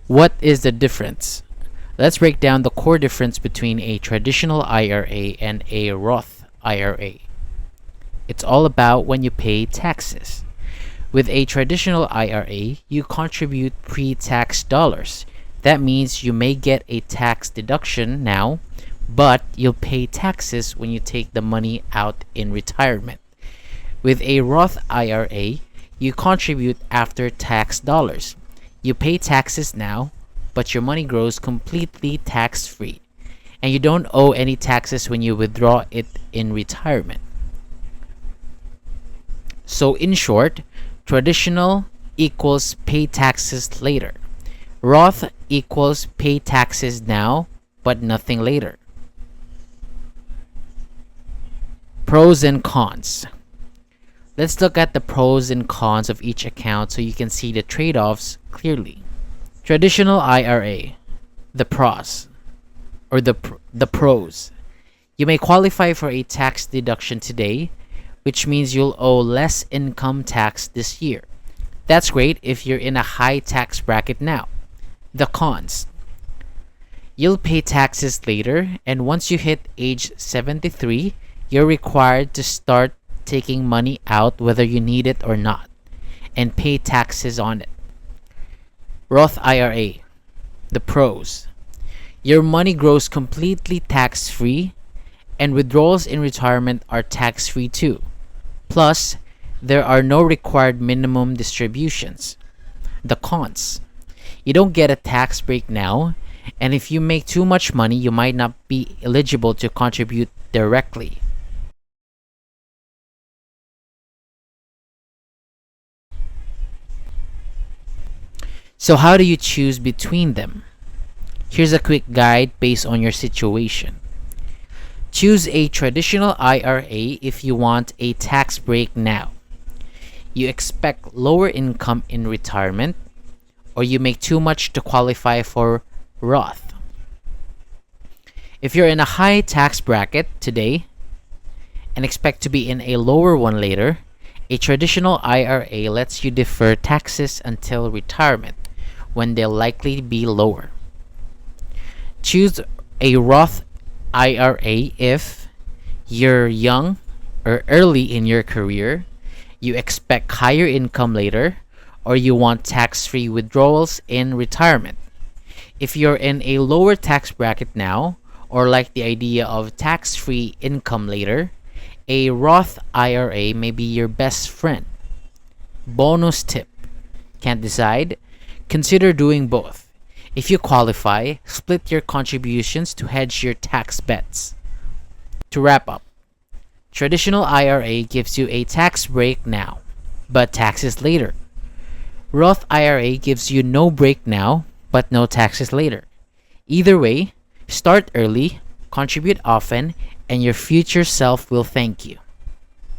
What is the difference? Let's break down the core difference between a traditional IRA and a Roth IRA. It's all about when you pay taxes. With a traditional IRA, you contribute pre-tax dollars. That means you may get a tax deduction now, but you'll pay taxes when you take the money out in retirement. With a Roth IRA, you contribute after tax dollars. You pay taxes now, but your money grows completely tax-free, and you don't owe any taxes when you withdraw it in retirement. So in short, traditional equals pay taxes later. Roth equals pay taxes now, but nothing later. Pros and cons. Let's look at the pros and cons of each account so you can see the trade-offs clearly. Traditional IRA, the pros, or the pros. You may qualify for a tax deduction today, which means you'll owe less income tax this year. That's great if you're in a high tax bracket now. The cons. You'll pay taxes later, and once you hit age 73, you're required to start taking money out whether you need it or not, and pay taxes on it. Roth IRA, the pros. Your money grows completely tax-free, and withdrawals in retirement are tax-free too. Plus, there are no required minimum distributions. The cons. You don't get a tax break now, and if you make too much money, you might not be eligible to contribute directly. So how do you choose between them? Here's a quick guide based on your situation. Choose a traditional IRA if you want a tax break now. You expect lower income in retirement, or you make too much to qualify for Roth. If you're in a high tax bracket today and expect to be in a lower one later, a traditional IRA lets you defer taxes until retirement, when they'll likely be lower. Choose a Roth IRA if you're young or early in your career, you expect higher income later, or you want tax-free withdrawals in retirement. If you're in a lower tax bracket now, or like the idea of tax-free income later, a Roth IRA may be your best friend. Bonus tip: can't decide? Consider doing both. If you qualify, split your contributions to hedge your tax bets. To wrap up, traditional IRA gives you a tax break now, but taxes later. Roth IRA gives you no break now, but no taxes later. Either way, start early, contribute often, and your future self will thank you.